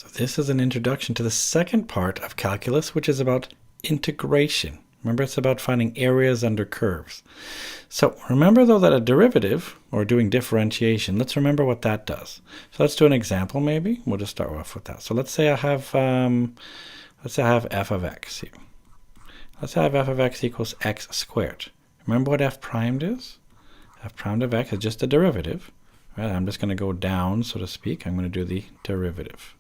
So this is an introduction to the second part of calculus, which is about integration. Remember, it's about finding areas under curves. So remember, though, that a derivative, or doing differentiation, let's remember what that does. So let's do an example, maybe. We'll just start off with that. So let's say I have f of x here. Let's have f of x equals x squared. Remember what f primed is? F primed of x is just a derivative. Right? I'm just going to go down, so to speak. I'm going to do the derivative.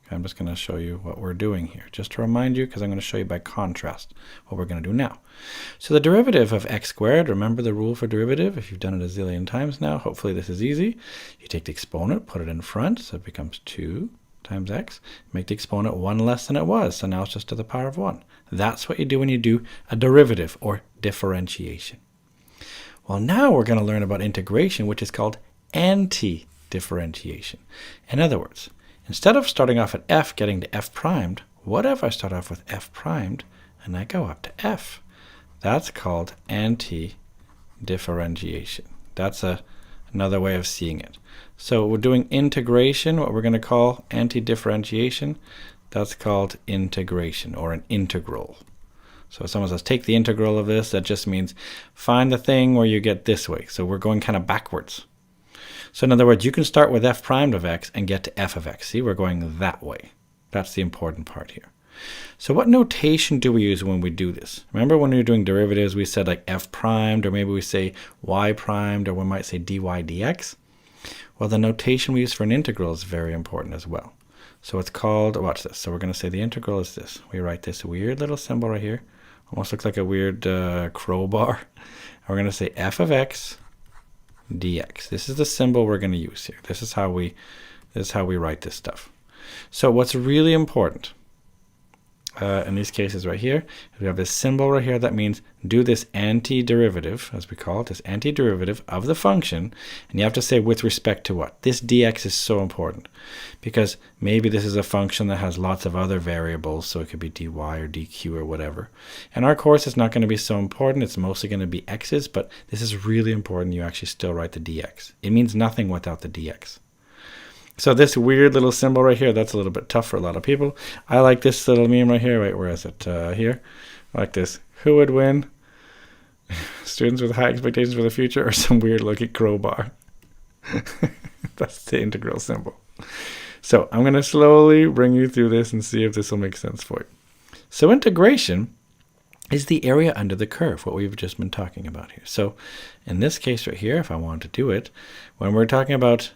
Okay, I'm just going to show you what we're doing here, just to remind you, because I'm going to show you by contrast what we're going to do now. So the derivative of x squared, remember the rule for derivative. If you've done it a zillion times now, hopefully this is easy. You take the exponent, put it in front, so it becomes 2 times x. Make the exponent 1 less than it was, so now it's just to the power of 1. That's what you do when you do a derivative, or differentiation. Well, now we're going to learn about integration, which is called anti-differentiation. In other words, instead of starting off at f getting to f primed, what if I start off with f primed and I go up to f? That's called anti-differentiation. That's another way of seeing it. So we're doing integration, what we're going to call anti-differentiation. That's called integration, or an integral. So if someone says, take the integral of this, that just means find the thing where you get this way. So we're going kind of backwards. So in other words, you can start with f primed of x and get to f of x. See, we're going that way. That's the important part here. So what notation do we use when we do this? Remember when we were doing derivatives, we said like f primed, or maybe we say y primed, or we might say dy dx. Well, the notation we use for an integral is very important as well. So it's called, watch this. So we're going to say the integral is this. We write this weird little symbol right here. Almost looks like a weird crowbar. And we're going to say f of x dx. This is the symbol we're going to use here. This is how we write this stuff. So what's really important in these cases right here, we have this symbol right here that means do this antiderivative, as we call it, this antiderivative of the function, and you have to say with respect to what? This dx is so important because maybe this is a function that has lots of other variables, so it could be dy or dq or whatever. In our course, it's not going to be so important. It's mostly going to be x's, but this is really important. You actually still write the dx. It means nothing without the dx. So this weird little symbol right here, that's a little bit tough for a lot of people. I like this little meme right here. Wait, where is it? Here. I like this. Who would win? Students with high expectations for the future, or some weird looking crowbar? That's the integral symbol. So I'm going to slowly bring you through this and see if this will make sense for you. So integration is the area under the curve, what we've just been talking about here. So in this case right here, if I want to do it, when we're talking about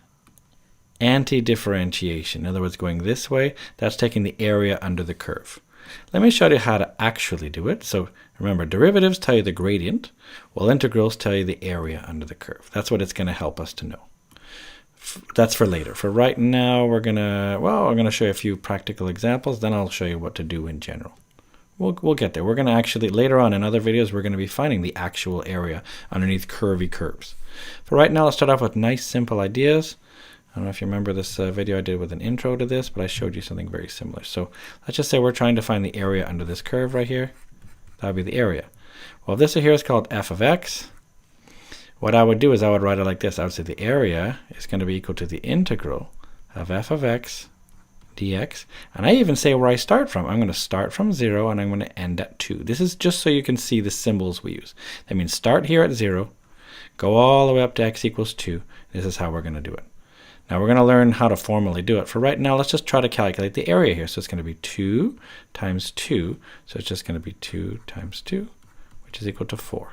anti-differentiation, in other words, going this way, that's taking the area under the curve. Let me show you how to actually do it. So remember, derivatives tell you the gradient, while integrals tell you the area under the curve. That's what it's going to help us to know. That's for later. For right now, I'm going to show you a few practical examples, then I'll show you what to do in general. We'll get there. We're going to actually, later on in other videos, we're going to be finding the actual area underneath curvy curves. For right now, let's start off with nice, simple ideas. I don't know if you remember this video I did with an intro to this, but I showed you something very similar. So let's just say we're trying to find the area under this curve right here. That would be the area. Well, this here is called f of x. What I would do is I would write it like this. I would say the area is going to be equal to the integral of f of x dx. And I even say where I start from. I'm going to start from 0 and I'm going to end at 2. This is just so you can see the symbols we use. That means start here at 0, go all the way up to x equals 2. This is how we're going to do it. Now we're going to learn how to formally do it. For right now, let's just try to calculate the area here. So it's going to be 2 times 2. So it's just going to be 2 times 2, which is equal to 4.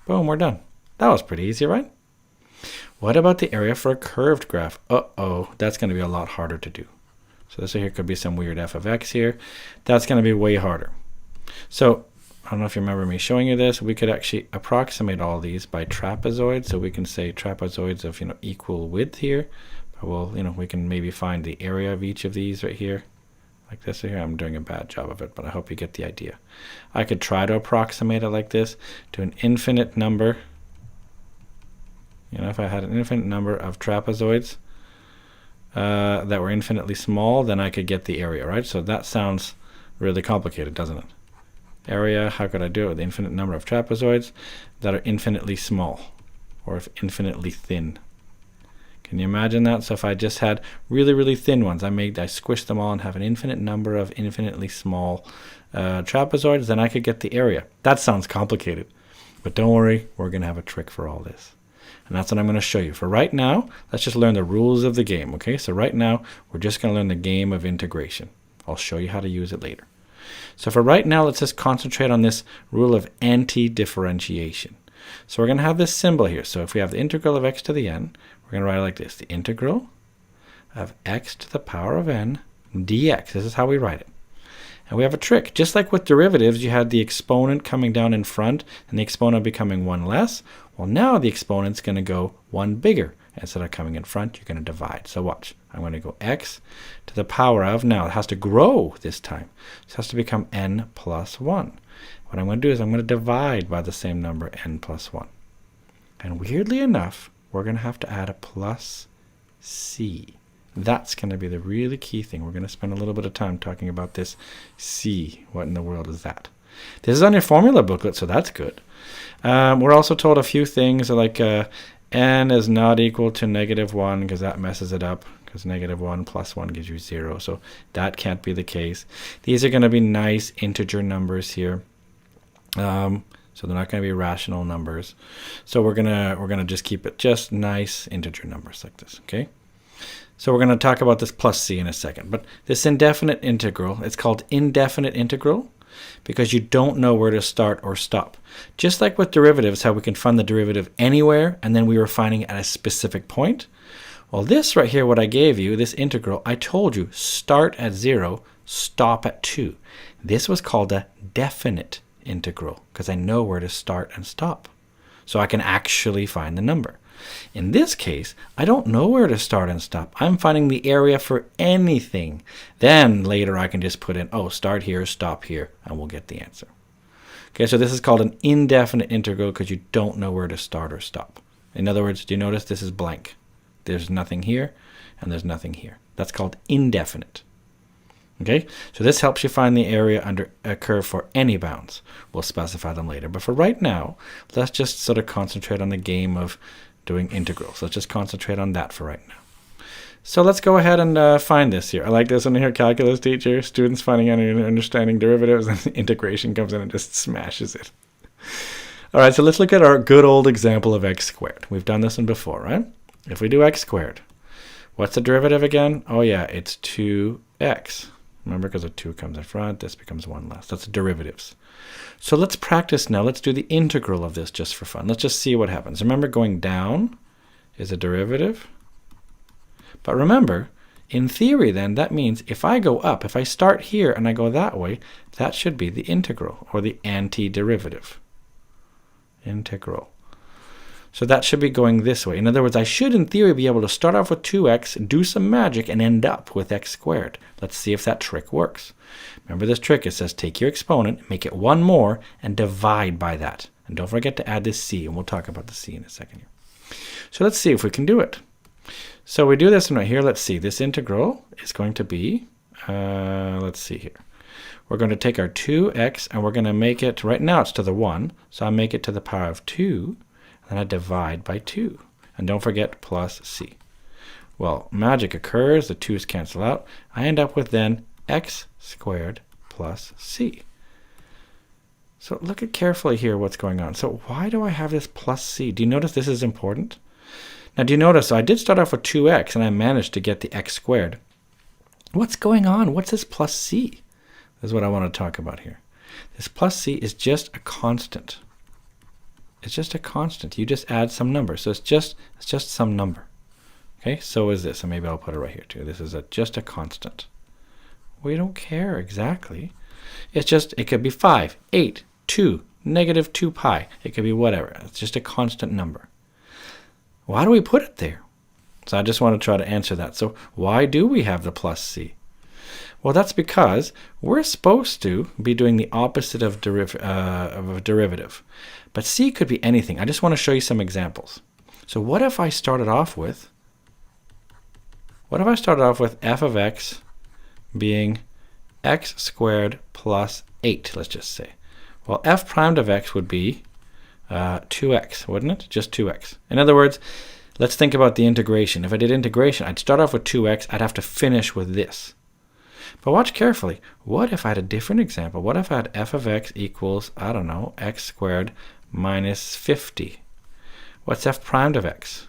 Boom, we're done. That was pretty easy, right? What about the area for a curved graph? Uh-oh, that's going to be a lot harder to do. So this here could be some weird f of x here. That's going to be way harder. So I don't know if you remember me showing you this. We could actually approximate all these by trapezoids. So we can say trapezoids of equal width here. Well, we can maybe find the area of each of these right here, like this here. I'm doing a bad job of it, but I hope you get the idea. I could try to approximate it like this to an infinite number. If I had an infinite number of trapezoids that were infinitely small, then I could get the area, right? So that sounds really complicated, doesn't it? Area, how could I do it with the infinite number of trapezoids that are infinitely small or infinitely thin? Can you imagine that? So if I just had really, really thin ones, I squished them all and have an infinite number of infinitely small trapezoids, then I could get the area. That sounds complicated, but don't worry, we're going to have a trick for all this. And that's what I'm going to show you. For right now, let's just learn the rules of the game, okay? So right now, we're just going to learn the game of integration. I'll show you how to use it later. So for right now, let's just concentrate on this rule of anti-differentiation. So we're going to have this symbol here. So if we have the integral of x to the n, we're going to write it like this. The integral of x to the power of n dx. This is how we write it. And we have a trick. Just like with derivatives, you had the exponent coming down in front and the exponent becoming one less. Well, now the exponent's going to go one bigger. Instead of coming in front, you're going to divide. So watch. I'm going to go x to the power of, now it has to grow this time. So it has to become n plus 1. What I'm going to do is I'm going to divide by the same number, n plus 1. And weirdly enough, we're going to have to add a plus c. That's going to be the really key thing. We're going to spend a little bit of time talking about this c. What in the world is that? This is on your formula booklet, so that's good. We're also told a few things like n is not equal to -1 because that messes it up, because -1 plus 1 gives you 0. So that can't be the case. These are going to be nice integer numbers here. So they're not going to be rational numbers. So we're gonna just keep it just nice integer numbers like this, okay? So we're going to talk about this plus c in a second. But this indefinite integral, it's called indefinite integral because you don't know where to start or stop. Just like with derivatives, how we can find the derivative anywhere and then we were finding it at a specific point. Well, this right here, what I gave you, this integral, I told you start at 0, stop at 2. This was called a definite integral because I know where to start and stop. So I can actually find the number. In this case, I don't know where to start and stop. I'm finding the area for anything. Then later I can just put in, oh, start here, stop here, and we'll get the answer. Okay, so this is called an indefinite integral because you don't know where to start or stop. In other words, do you notice this is blank? There's nothing here, and there's nothing here. That's called indefinite. Okay, so this helps you find the area under a curve for any bounds. We'll specify them later. But for right now, let's just sort of concentrate on the game of doing integrals. Let's just concentrate on that for right now. So let's go ahead and find this here. I like this one here, calculus teacher, students finding out and understanding derivatives, and integration comes in and just smashes it. All right, so let's look at our good old example of x squared. We've done this one before, right? If we do x squared, what's the derivative again? Oh yeah, it's 2x. Remember, because a 2 comes in front, this becomes 1 less. That's the derivatives. So let's practice now. Let's do the integral of this just for fun. Let's just see what happens. Remember, going down is a derivative. But remember, in theory then, that means if I go up, if I start here and I go that way, that should be the integral or the antiderivative. Integral. So that should be going this way. In other words, I should, in theory, be able to start off with 2x, do some magic, and end up with x squared. Let's see if that trick works. Remember this trick. It says take your exponent, make it one more, and divide by that. And don't forget to add this c, and we'll talk about the c in a second here. So let's see if we can do it. So we do this one right here. Let's see. This integral is going to be, let's see here. We're going to take our 2x, and we're going to make it, right now it's to the 1, so I make it to the power of 2. And I divide by 2. And don't forget plus c. Well, magic occurs. The 2's cancel out. I end up with then x squared plus c. So look at carefully here what's going on. So why do I have this plus c? Do you notice this is important? Now, do you notice, so I did start off with 2x, and I managed to get the x squared. What's going on? What's this plus c? This is what I want to talk about here. This plus c is just a constant. It's just a constant. You just add some number. So it's just some number. Okay, so is this. And maybe I'll put it right here too. This is just a constant. We don't care exactly. It's just, it could be 5, 8, 2, negative 2 pi. It could be whatever. It's just a constant number. Why do we put it there? So I just want to try to answer that. So why do we have the plus c? Well, that's because we're supposed to be doing the opposite of a derivative. But c could be anything. I just want to show you some examples. So what if I started off with f of x being x squared plus 8, let's just say. Well, f primed of x would be 2x, wouldn't it? Just 2x. In other words, let's think about the integration. If I did integration, I'd start off with 2x. I'd have to finish with this. But watch carefully. What if I had a different example? What if I had f of x equals, I don't know, x squared minus 50? What's f primed of x?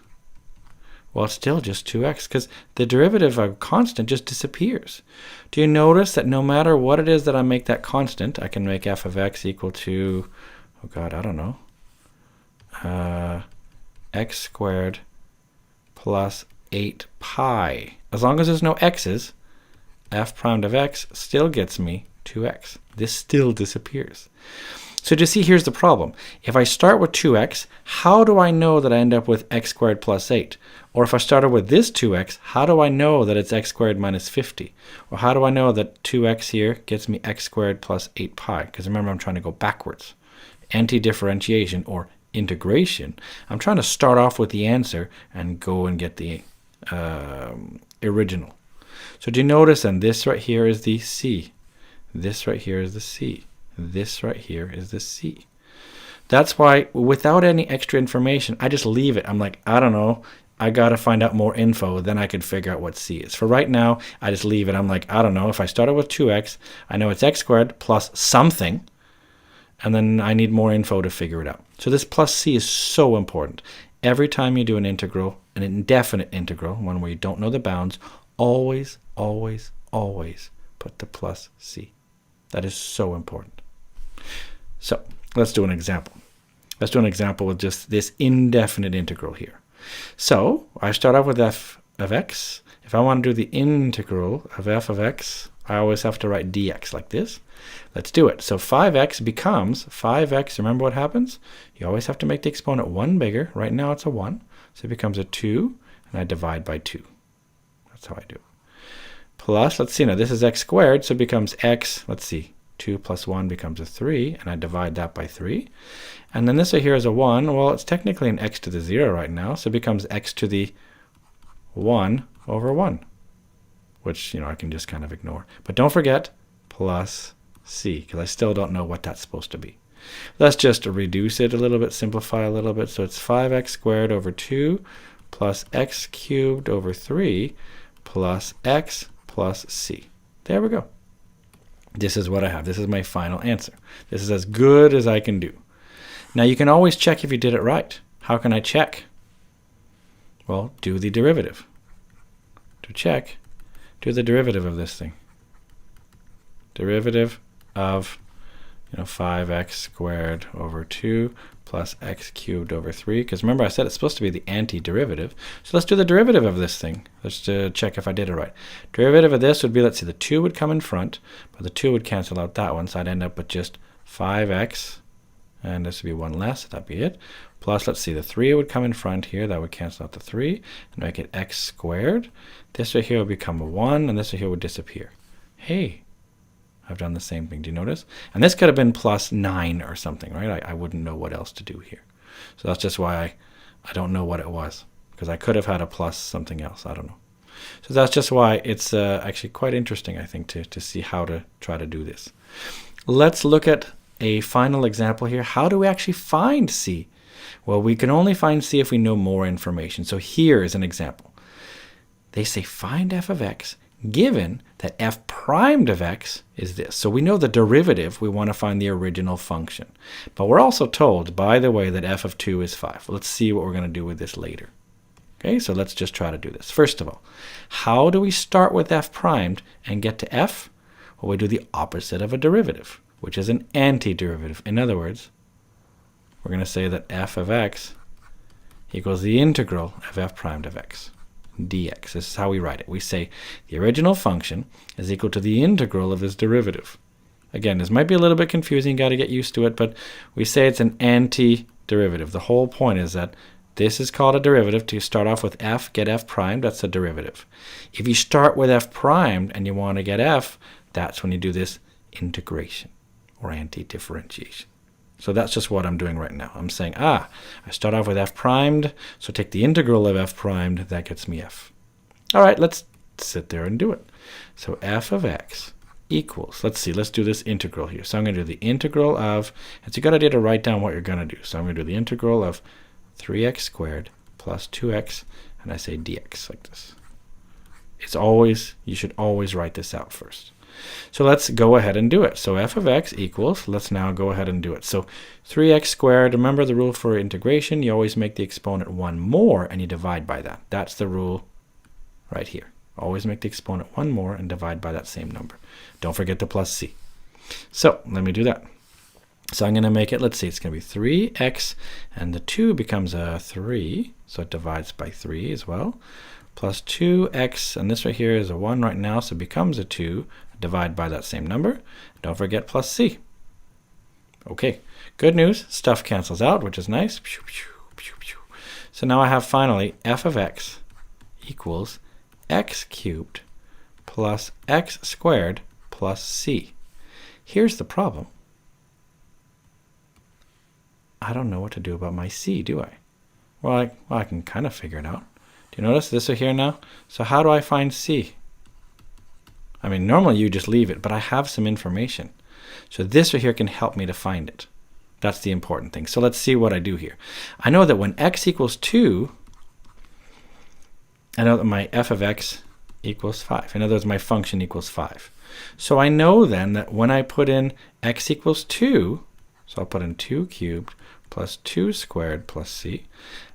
Well, it's still just 2x because the derivative of constant just disappears. Do you notice that no matter what it is that I make that constant, I can make f of x equal to, oh God, I don't know, x squared plus 8 pi. As long as there's no x's, f primed of x still gets me 2x. This still disappears. So do you see, here's the problem. If I start with 2x, how do I know that I end up with x squared plus 8? Or if I started with this 2x, how do I know that it's x squared minus 50? Or how do I know that 2x here gets me x squared plus 8 pi? Because remember, I'm trying to go backwards. Anti-differentiation or integration, I'm trying to start off with the answer and go and get the original. So do you notice then this right here is the c. This right here is the c. This right here is the c. That's why without any extra information, I just leave it. I'm like, I don't know. I got to find out more info. Then I could figure out what c is. For right now, I just leave it. I'm like, I don't know. If I started with 2x, I know it's x squared plus something. And then I need more info to figure it out. So this plus c is so important. Every time you do an integral, an indefinite integral, one where you don't know the bounds, always, always, always put the plus c. That is so important. So let's do an example. Let's do an example with just this indefinite integral here. So I start off with f of x. If I want to do the integral of f of x, I always have to write dx like this. Let's do it. So 5x becomes 5x. Remember what happens? You always have to make the exponent 1 bigger. Right now it's a 1. So it becomes a 2, and I divide by 2. That's how I do it. Plus, let's see, now this is x squared, so it becomes x, let's see, 2 plus 1 becomes a 3, and I divide that by 3. And then this right here is a 1. Well, it's technically an x to the 0 right now, so it becomes x to the 1 over 1, which, you know, I can just kind of ignore. But don't forget plus c, because I still don't know what that's supposed to be. Let's just reduce it a little bit, simplify a little bit. So it's 5x squared over 2 plus x cubed over 3 plus x plus c. There we go. This is what I have. This is my final answer. This is as good as I can do. Now you can always check if you did it right. How can I check? Well, do the derivative. To check, do the derivative of this thing. Derivative of 5x squared over 2 plus x cubed over 3. Because remember I said it's supposed to be the antiderivative. So let's do the derivative of this thing. Let's check if I did it right. Derivative of this would be, let's see, the 2 would come in front, but the 2 would cancel out that one, so I'd end up with just 5x, and this would be 1 less, so that'd be it. Plus, let's see, the 3 would come in front here, that would cancel out the 3, and make it x squared. This right here would become a 1, and this right here would disappear. Hey, I've done the same thing. Do you notice? And this could have been plus 9 or something, right? I wouldn't know what else to do here. So that's just why I don't know what it was, because I could have had a plus something else. I don't know. So that's just why it's actually quite interesting, I think, to see how to try to do this. Let's look at a final example here. How do we actually find c? Well, we can only find c if we know more information. So here is an example. They say find f of x given that f primed of x is this. So we know the derivative, we want to find the original function. But we're also told, by the way, that f of 2 is 5. Let's see what we're going to do with this later. Okay, so let's just try to do this. First of all, how do we start with f primed and get to f? Well, we do the opposite of a derivative, which is an antiderivative. In other words, we're going to say that f of x equals the integral of f primed of x. dx. This is how we write it. We say the original function is equal to the integral of this derivative. Again, this might be a little bit confusing, you got to get used to it, but we say it's an antiderivative. The whole point is that this is called a derivative. To start off with f, get f primed, that's a derivative. If you start with f primed and you want to get f, that's when you do this integration or anti-differentiation. So that's just what I'm doing right now. I'm saying, I start off with f primed, so take the integral of f primed, that gets me f. All right, let's sit there and do it. So f of x equals, let's see, let's do this integral here. So I'm going to do the integral of, and so you got to write down what you're going to do. So I'm going to do the integral of 3x squared plus 2x, and I say dx like this. It's always, you should always write this out first. So let's go ahead and do it. So f of x equals, let's now go ahead and do it. So 3x squared, remember the rule for integration, you always make the exponent 1 more and you divide by that. That's the rule right here. Always make the exponent 1 more and divide by that same number. Don't forget the plus c. So let me do that. So I'm going to make it, let's see, it's going to be 3x, and the 2 becomes a 3, so it divides by 3 as well, plus 2x, and this right here is a 1 right now, so it becomes a 2, divide by that same number. Don't forget plus c. Okay, good news, stuff cancels out, which is nice. So now I have finally f of x equals x cubed plus x squared plus c. Here's the problem. I don't know what to do about my c, do I? Well, I can kind of figure it out. Do you notice this right here now? So how do I find c? I mean, normally you just leave it, but I have some information. So this right here can help me to find it. That's the important thing. So let's see what I do here. I know that when x equals 2, I know that my f of x equals 5. In other words, my function equals 5. So I know then that when I put in x equals 2, so I'll put in 2 cubed plus 2 squared plus c,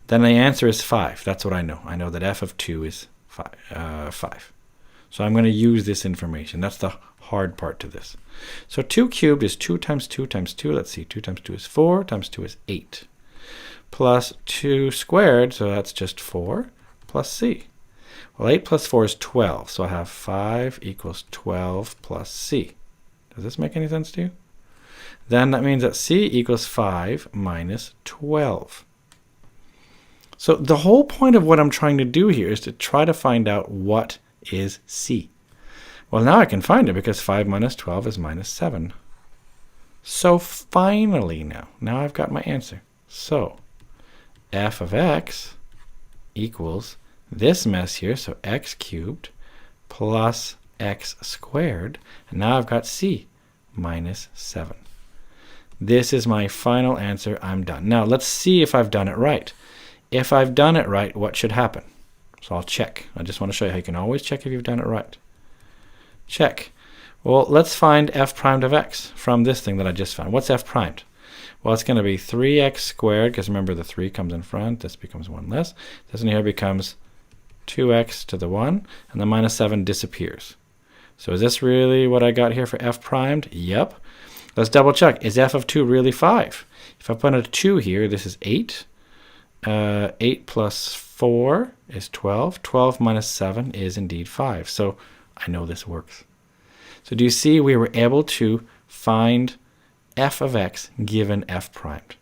then the answer is 5. That's what I know. I know that f of 2 is 5. So I'm going to use this information. That's the hard part to this. So 2 cubed is 2 times 2 times 2. Let's see, 2 times 2 is 4, times 2 is 8. Plus 2 squared, so that's just 4, plus c. Well, 8 plus 4 is 12, so I have 5 equals 12 plus c. Does this make any sense to you? Then that means that c equals 5 minus 12. So the whole point of what I'm trying to do here is to try to find out what is c. Well, now I can find it because 5 minus 12 is minus 7. So finally now I've got my answer. So f of x equals this mess here, so x cubed plus x squared, and now I've got c minus 7. This is my final answer. I'm done. Now let's see if I've done it right. If I've done it right, what should happen? So I'll check. I just want to show you how you can always check if you've done it right. Check. Well, let's find f primed of x from this thing that I just found. What's f primed? Well, it's going to be 3x squared, because remember the 3 comes in front. This becomes 1 less. This one here becomes 2x to the 1, and the minus 7 disappears. So is this really what I got here for f primed? Yep. Let's double check. Is f of 2 really 5? If I put a 2 here, this is 8. 8 plus 4 is 12. 12 minus 7 is indeed 5. So I know this works. So do you see we were able to find f of x given f primed?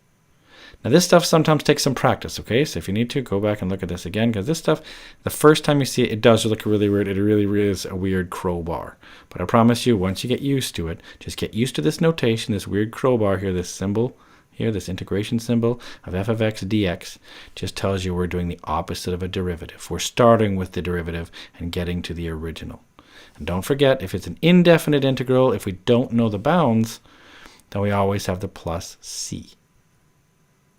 Now this stuff sometimes takes some practice, okay? So if you need to, go back and look at this again, because this stuff, the first time you see it, it does look really weird. It really is a weird crowbar. But I promise you, once you get used to it, just get used to this notation, this weird crowbar here, this symbol here, this integration symbol of f of x dx, just tells you we're doing the opposite of a derivative. We're starting with the derivative and getting to the original. And don't forget, if it's an indefinite integral, if we don't know the bounds, then we always have the plus c.